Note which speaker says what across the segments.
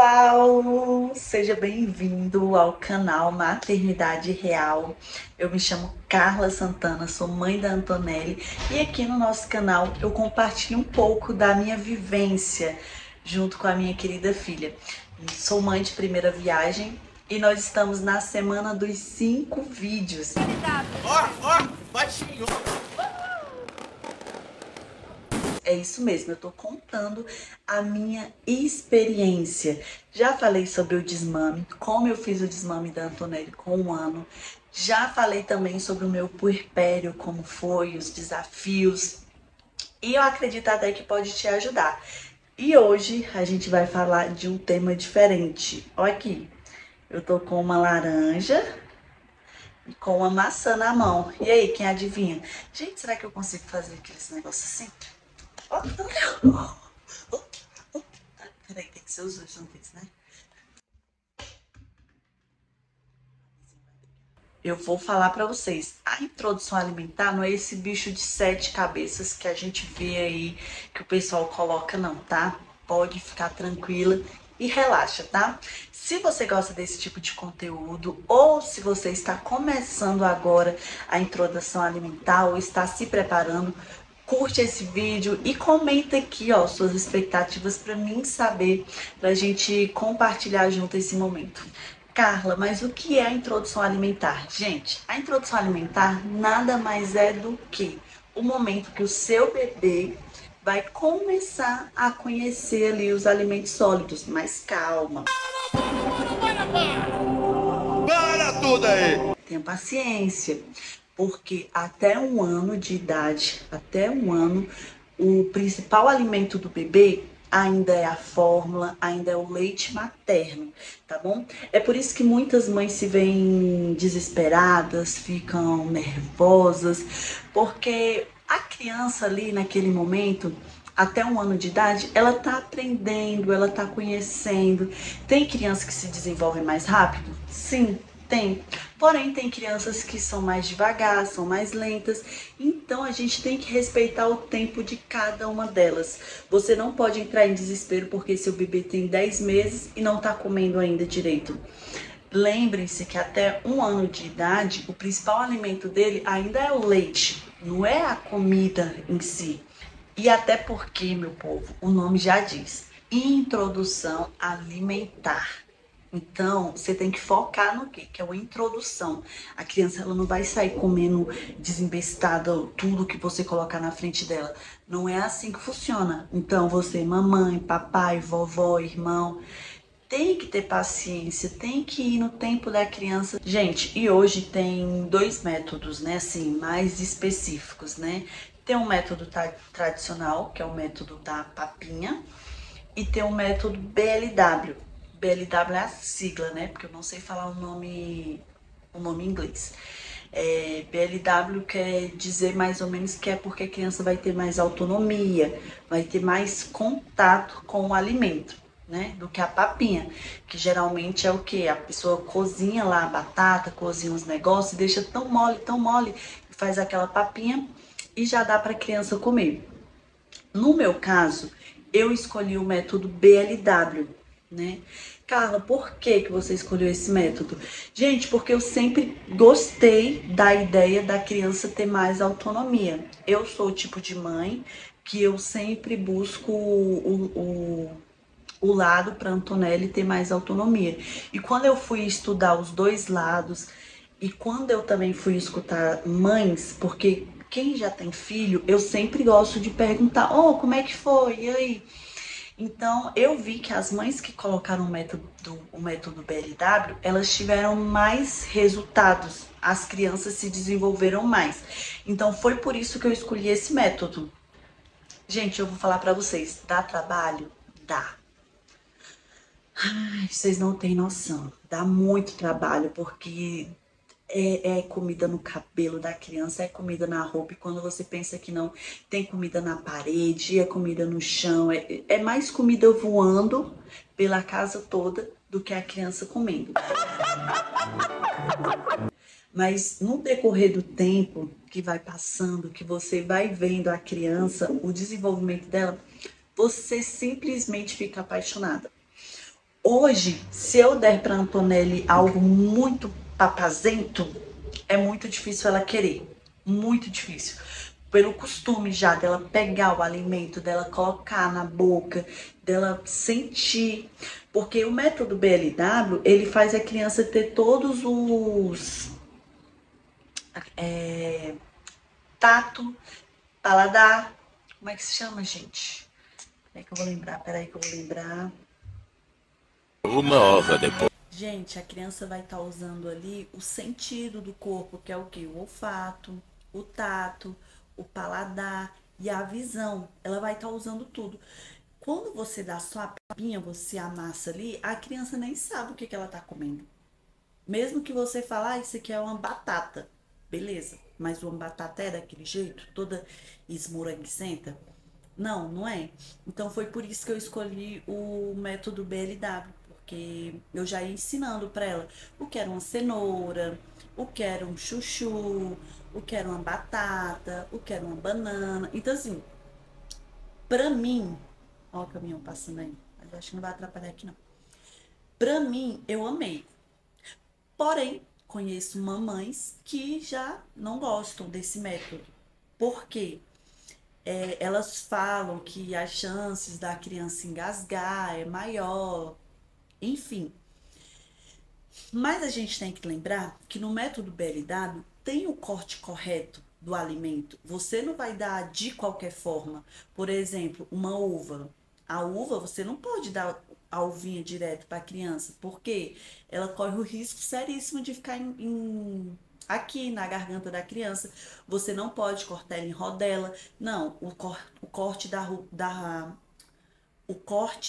Speaker 1: pessoal, seja bem-vindo ao canal Maternidade Real. Eu me chamo Carla Santana, sou mãe da Antonelli e aqui no nosso canal eu compartilho um pouco da minha vivência junto com a minha querida filha. Sou mãe de primeira viagem e nós estamos na semana dos 5 vídeos.
Speaker 2: Ó, baixinho.
Speaker 1: É isso mesmo, eu tô contando a minha experiência. Já falei sobre o desmame, como eu fiz o desmame da Antonelli com 1 ano. Já falei também sobre o meu puerpério, como foi, os desafios. E eu acredito até que pode te ajudar. E hoje a gente vai falar de um tema diferente. Olha aqui, eu tô com uma laranja e com uma maçã na mão. E aí, quem adivinha? Gente, será que eu consigo fazer aqueles negócios assim? Ó, peraí, tem que ser os dois juntos, né? Eu vou falar pra vocês, a introdução alimentar não é esse bicho de 7 cabeças que a gente vê aí, que o pessoal coloca não, tá? Pode ficar tranquila e relaxa, tá? Se você gosta desse tipo de conteúdo ou se você está começando agora a introdução alimentar ou está se preparando, curte esse vídeo e comenta aqui, ó, suas expectativas para mim saber, pra gente compartilhar junto esse momento. Carla, mas o que é a introdução alimentar? Gente, a introdução alimentar nada mais é do que o momento que o seu bebê vai começar a conhecer ali os alimentos sólidos. Mas calma,
Speaker 2: Para tudo aí.
Speaker 1: tenha paciência, porque até 1 ano de idade, até 1 ano, o principal alimento do bebê ainda é a fórmula, ainda é o leite materno, tá bom? É por isso que muitas mães se veem desesperadas, ficam nervosas, porque a criança ali naquele momento, até 1 ano de idade, ela tá aprendendo, ela tá conhecendo. Tem criança que se desenvolve mais rápido? Sim, tem. Porém, tem crianças que são mais devagar, são mais lentas. Então, a gente tem que respeitar o tempo de cada uma delas. Você não pode entrar em desespero porque seu bebê tem 10 meses e não tá comendo ainda direito. Lembrem-se que até 1 ano de idade, o principal alimento dele ainda é o leite, não é a comida em si. E até porque, meu povo, o nome já diz, introdução alimentar. Então, você tem que focar no quê? Que é uma introdução. A criança ela não vai sair comendo desembestada tudo que você colocar na frente dela. Não é assim que funciona. Então, você, mamãe, papai, vovó, irmão, tem que ter paciência, tem que ir no tempo da criança. Gente, e hoje tem 2 métodos, né, assim, mais específicos, né? Tem um método tradicional, que é o método da papinha, e tem o método BLW. BLW é a sigla, né? Porque eu não sei falar o nome em inglês. BLW quer dizer mais ou menos que é porque a criança vai ter mais autonomia, vai ter mais contato com o alimento, né? Do que a papinha, que geralmente é o que? A pessoa cozinha lá a batata, cozinha os negócios, deixa tão mole, e faz aquela papinha e já dá para a criança comer. No meu caso, eu escolhi o método BLW, né? Carla, por que que você escolheu esse método? Gente, porque eu sempre gostei da ideia da criança ter mais autonomia. Eu sou o tipo de mãe que eu sempre busco o lado para Antonelli ter mais autonomia. E quando eu fui estudar os dois lados, e quando eu também fui escutar mães, porque quem já tem filho, eu sempre gosto de perguntar, oh, como é que foi? E aí? Então, eu vi que as mães que colocaram o método BLW, elas tiveram mais resultados. As crianças se desenvolveram mais. Então, foi por isso que eu escolhi esse método. Gente, eu vou falar pra vocês, dá trabalho? Dá. Ai, vocês não têm noção. Dá muito trabalho, porque é comida no cabelo da criança, é comida na roupa, e quando você pensa que não, tem comida na parede, é comida no chão, é mais comida voando pela casa toda do que a criança comendo. Mas no decorrer do tempo que vai passando, que você vai vendo a criança, o desenvolvimento dela, você simplesmente fica apaixonada. Hoje, se eu der para Antonelli algo muito papazento, é muito difícil ela querer. Muito difícil. Pelo costume já dela pegar o alimento, dela colocar na boca, dela sentir. Porque o método BLW, ele faz a criança ter todos os tato, paladar. Como é que se chama, gente? Peraí que eu vou lembrar, peraí que eu vou lembrar.
Speaker 2: Uma hora depois.
Speaker 1: Gente, a criança vai estar usando ali o sentido do corpo, que é o quê? O olfato, o tato, o paladar e a visão. Ela vai estar usando tudo. Quando você dá só a papinha, você amassa ali, a criança nem sabe o que ela está comendo. Mesmo que você fale, ah, isso aqui é uma batata. Beleza, mas uma batata é daquele jeito, toda esmoranguicenta? Não, não é. Então foi por isso que eu escolhi o método BLW, porque eu já ia ensinando para ela o que era uma cenoura, o que era um chuchu, o que era uma batata, o que era uma banana. Então assim, para mim, ó o caminhão passando aí, mas acho que não vai atrapalhar aqui não. Para mim, eu amei. Porém, conheço mamães que já não gostam desse método. Por quê? Elas falam que as chances da criança engasgar é maior, enfim. Mas a gente tem que lembrar que no método BLW tem o corte correto do alimento. Você não vai dar de qualquer forma. Por exemplo, uma uva. A uva você não pode dar a uvinha direto para a criança, porque ela corre o risco seríssimo de ficar aqui na garganta da criança. Você não pode cortar ela em rodela. Não, o corte o corte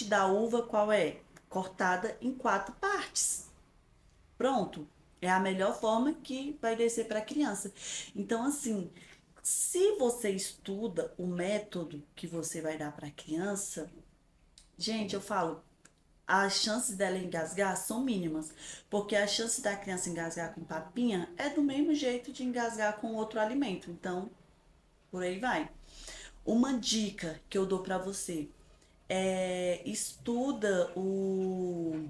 Speaker 1: da uva qual é? Cortada em 4 partes. Pronto. É a melhor forma que vai descer para a criança. Então, assim, se você estuda o método que você vai dar para a criança, gente, eu falo, as chances dela engasgar são mínimas, porque a chance da criança engasgar com papinha é do mesmo jeito de engasgar com outro alimento. Então, por aí vai. Uma dica que eu dou para você é estuda o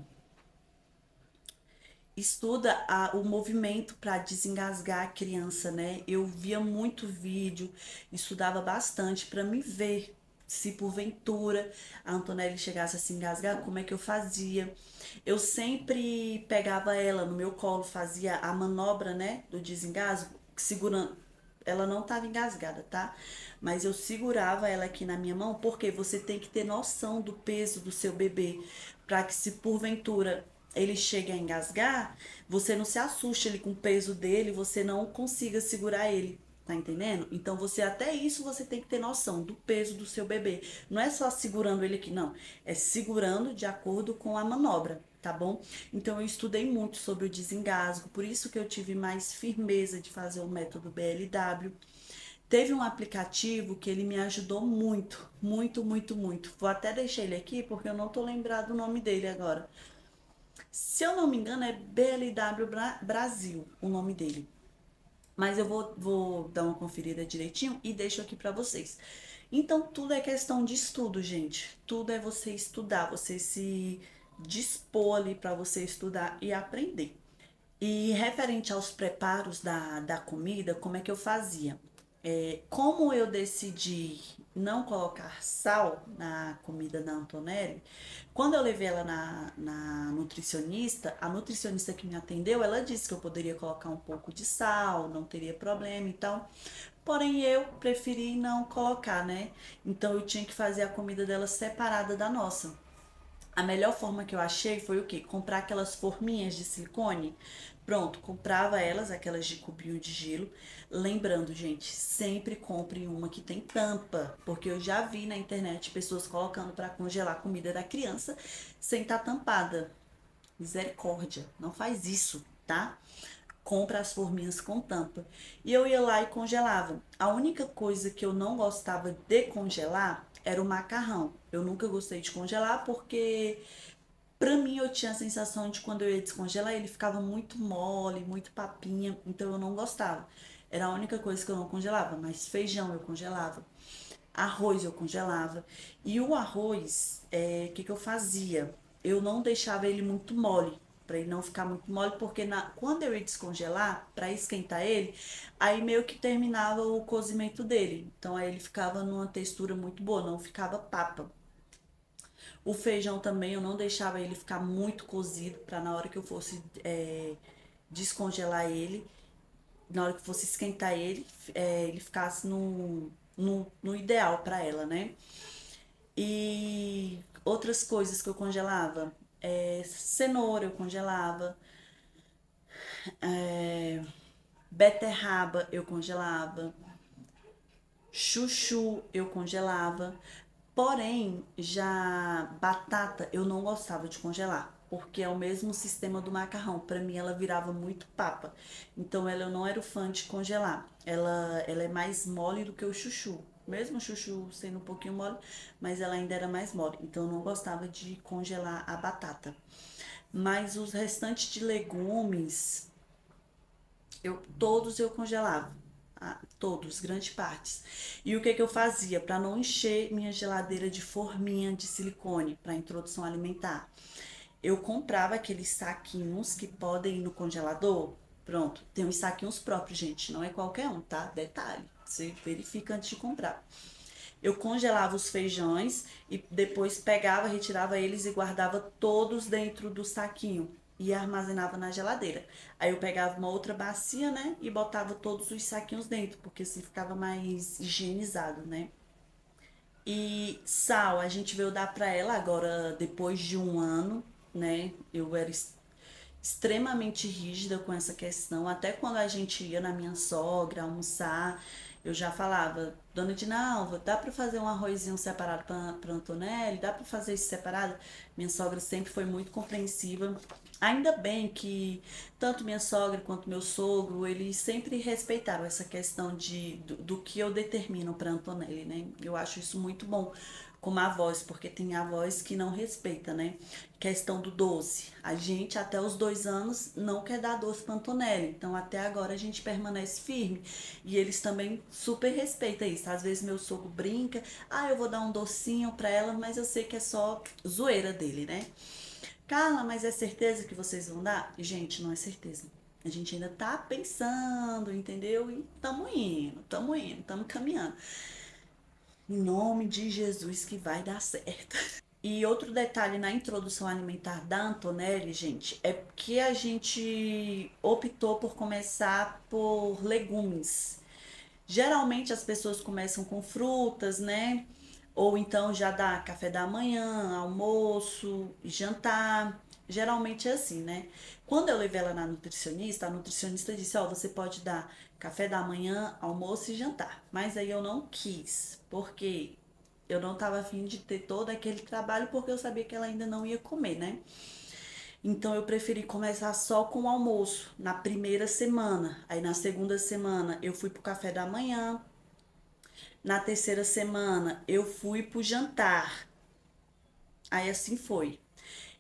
Speaker 1: movimento para desengasgar a criança, né? Eu via muito vídeo, estudava bastante para me ver se porventura a Antonelli chegasse a se engasgar, como é que eu fazia. Eu sempre pegava ela no meu colo, fazia a manobra, né, do desengasgo, segurando. Ela não estava engasgada, tá? Mas eu segurava ela aqui na minha mão, porque você tem que ter noção do peso do seu bebê, para que se porventura ele chegue a engasgar, você não se assuste ele com o peso dele, você não consiga segurar ele. Tá entendendo? Então você até isso você tem que ter noção do peso do seu bebê. Não é só segurando ele aqui, não. É segurando de acordo com a manobra, tá bom? Então eu estudei muito sobre o desengasgo, por isso que eu tive mais firmeza de fazer o método BLW. Teve um aplicativo que ele me ajudou muito, muito, muito, muito. Vou até deixar ele aqui porque eu não tô lembrado o nome dele agora. Se eu não me engano, é BLW Brasil, o nome dele. Mas eu vou dar uma conferida direitinho e deixo aqui para vocês. Então, tudo é questão de estudo, gente. Tudo é você estudar, você se dispor ali para você estudar e aprender. E referente aos preparos da comida, como é que eu fazia? Como eu decidi não colocar sal na comida da Antonelli, quando eu levei ela na nutricionista, a nutricionista que me atendeu, ela disse que eu poderia colocar um pouco de sal, não teria problema e tal. Porém, eu preferi não colocar, né? Então, eu tinha que fazer a comida dela separada da nossa. A melhor forma que eu achei foi o quê? Comprar aquelas forminhas de silicone. Pronto, comprava elas, aquelas de cubinho de gelo. Lembrando, gente, sempre compre uma que tem tampa, porque eu já vi na internet pessoas colocando para congelar a comida da criança sem estar tampada. Misericórdia, não faz isso, tá? Compra as forminhas com tampa. E eu ia lá e congelava. A única coisa que eu não gostava de congelar era o macarrão. Eu nunca gostei de congelar porque, pra mim, eu tinha a sensação de quando eu ia descongelar, ele ficava muito mole, muito papinha, então eu não gostava. Era a única coisa que eu não congelava, mas feijão eu congelava, arroz eu congelava. E o arroz, o que que eu fazia? eu não deixava ele muito mole, para ele não ficar muito mole, porque quando eu ia descongelar, para esquentar ele, aí meio que terminava o cozimento dele. Então aí ele ficava numa textura muito boa, não ficava papa. O feijão também eu não deixava ele ficar muito cozido, para na hora que eu fosse descongelar ele, na hora que fosse esquentar ele, ele ficasse no ideal para ela, né? E outras coisas que eu congelava, cenoura eu congelava, beterraba eu congelava, chuchu eu congelava. Porém, já batata eu não gostava de congelar, porque é o mesmo sistema do macarrão. Para mim, ela virava muito papa. Então, ela eu não era o fã de congelar. Ela é mais mole do que o chuchu. Mesmo o chuchu sendo um pouquinho mole, mas ela ainda era mais mole. Então, eu não gostava de congelar a batata. Mas os restantes de legumes, todos eu congelava. Todos, grandes partes. E o que que eu fazia para não encher minha geladeira de forminha de silicone para introdução alimentar? Eu comprava aqueles saquinhos que podem ir no congelador. Pronto, tem uns saquinhos próprios, gente, não é qualquer um, tá? Detalhe, você verifica antes de comprar. Eu congelava os feijões e depois pegava, retirava eles e guardava todos dentro do saquinho e armazenava na geladeira. Aí eu pegava uma outra bacia, né, e botava todos os saquinhos dentro, porque assim ficava mais higienizado, né? E sal, a gente veio dar pra ela agora depois de um ano, né? Eu era extremamente rígida com essa questão. Até quando a gente ia na minha sogra almoçar, eu já falava, Dona Dinalva, dá para fazer um arrozinho separado para Antonelli? Dá para fazer isso separado? Minha sogra sempre foi muito compreensiva. Ainda bem que tanto minha sogra quanto meu sogro, eles sempre respeitaram essa questão do que eu determino para Antonelli, né? Eu acho isso muito bom como avós, porque tem avós que não respeita, né? Questão do doce. A gente, até os 2 anos, não quer dar doce para Antonelli. Então, até agora, a gente permanece firme. E eles também super respeitam isso. Às vezes, meu sogro brinca. Eu vou dar um docinho para ela, mas eu sei que é só zoeira dele, né? Carla, mas é certeza que vocês vão dar? Gente, não é certeza. A gente ainda tá pensando, entendeu? E tamo indo, tamo caminhando. Em nome de Jesus que vai dar certo. E outro detalhe na introdução alimentar da Antonelli, gente, é que a gente optou por começar por legumes. Geralmente as pessoas começam com frutas, né? Ou então já dá café da manhã, almoço, jantar. Geralmente é assim, né? Quando eu levei ela na nutricionista, a nutricionista disse: Ó, você pode dar café da manhã, almoço e jantar. Mas aí eu não quis, porque eu não tava afim de ter todo aquele trabalho, porque eu sabia que ela ainda não ia comer, né? Então eu preferi começar só com o almoço na primeira semana. Aí na segunda semana eu fui pro café da manhã. Na terceira semana eu fui pro jantar. Aí assim foi.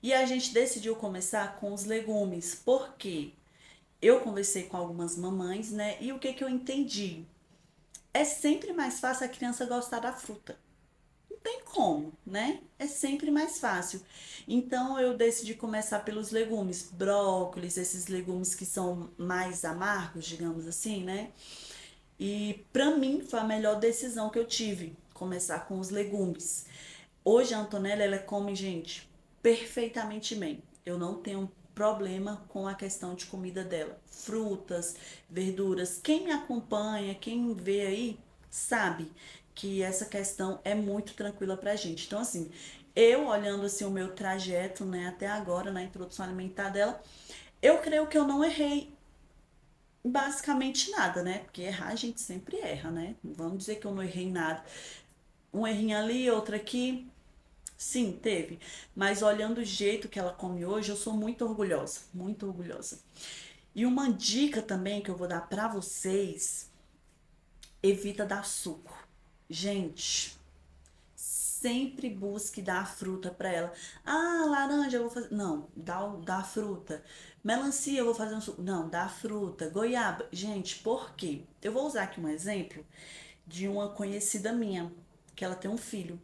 Speaker 1: E a gente decidiu começar com os legumes, porque eu conversei com algumas mamães, né? E o que que eu entendi? É sempre mais fácil a criança gostar da fruta. Não tem como, né? É sempre mais fácil. Então eu decidi começar pelos legumes, brócolis, esses legumes que são mais amargos, digamos assim, né? E pra mim foi a melhor decisão que eu tive, começar com os legumes. Hoje a Antonella, ela come, gente, perfeitamente bem. Eu não tenho problema com a questão de comida dela. Frutas, verduras. Quem me acompanha, quem vê aí, sabe que essa questão é muito tranquila pra gente. Então, assim, eu olhando assim o meu trajeto, né, até agora na introdução alimentar dela, eu creio que eu não errei basicamente nada, né? Porque errar a gente sempre erra, né? Não vamos dizer que eu não errei nada. Um errinho ali, outro aqui. Sim, teve. Mas olhando o jeito que ela come hoje, eu sou muito orgulhosa, muito orgulhosa. E uma dica também que eu vou dar pra vocês, evita dar suco. Gente, sempre busque dar fruta pra ela. Laranja, eu vou fazer. Não, dá a fruta. Melancia, eu vou fazer um suco. Não, dá a fruta. Goiaba. Gente, por quê? Eu vou usar aqui um exemplo de uma conhecida minha, que ela tem um filho.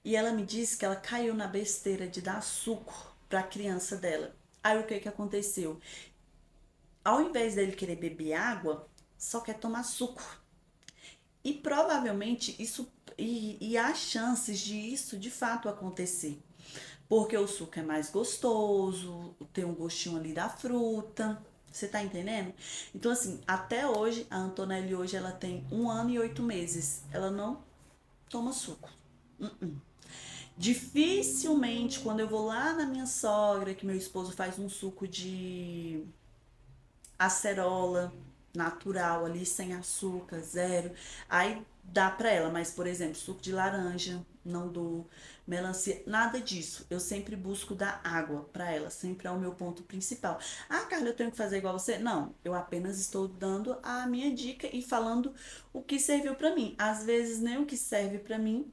Speaker 1: E ela me disse que ela caiu na besteira de dar suco para a criança dela. Aí o que que aconteceu? Ao invés dele querer beber água, só quer tomar suco. E provavelmente isso e há chances de isso de fato acontecer. Porque o suco é mais gostoso, tem um gostinho ali da fruta. Você tá entendendo? Então, assim, até hoje, a Antonelli hoje ela tem 1 ano e 8 meses. Ela não toma suco. Dificilmente, quando eu vou lá na minha sogra, que meu esposo faz um suco de acerola natural ali, sem açúcar, zero. Aí dá pra ela, mas por exemplo, suco de laranja, não dou, melancia, nada disso. Eu sempre busco dar água pra ela, sempre é o meu ponto principal. Ah, Carla, eu tenho que fazer igual você? Não, eu apenas estou dando a minha dica e falando o que serviu pra mim. Às vezes nem o que serve pra mim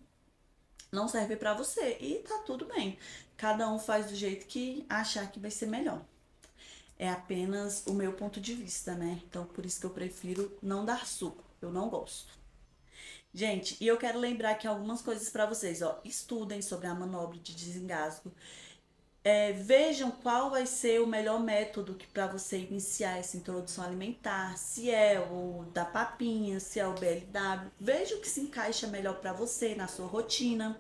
Speaker 1: não serve pra você e tá tudo bem. Cada um faz do jeito que achar que vai ser melhor. É apenas o meu ponto de vista, né? Então, por isso que eu prefiro não dar suco. Eu não gosto. Gente, e eu quero lembrar aqui algumas coisas para vocês, ó. Estudem sobre a manobra de desengasgo. Vejam qual vai ser o melhor método que para você iniciar essa introdução alimentar, se é o da papinha, se é o BLW. Veja o que se encaixa melhor para você na sua rotina.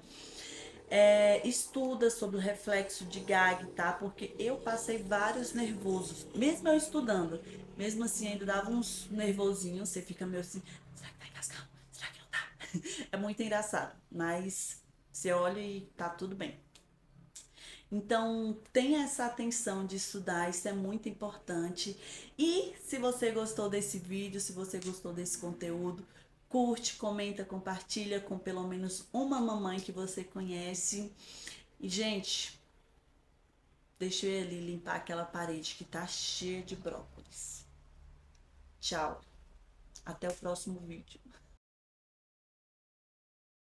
Speaker 1: Estuda sobre o reflexo de gag, tá? Porque eu passei vários nervosos, mesmo eu estudando, mesmo assim ainda dava uns nervosinhos, você fica meio assim, será que tá engasgando? Será que não tá? É muito engraçado, mas você olha e tá tudo bem. Então, tenha essa atenção de estudar, isso é muito importante. E se você gostou desse vídeo, se você gostou desse conteúdo, curte, comenta, compartilha com pelo menos uma mamãe que você conhece. E, gente, deixa eu ali limpar aquela parede que tá cheia de brócolis. Tchau. Até o próximo vídeo.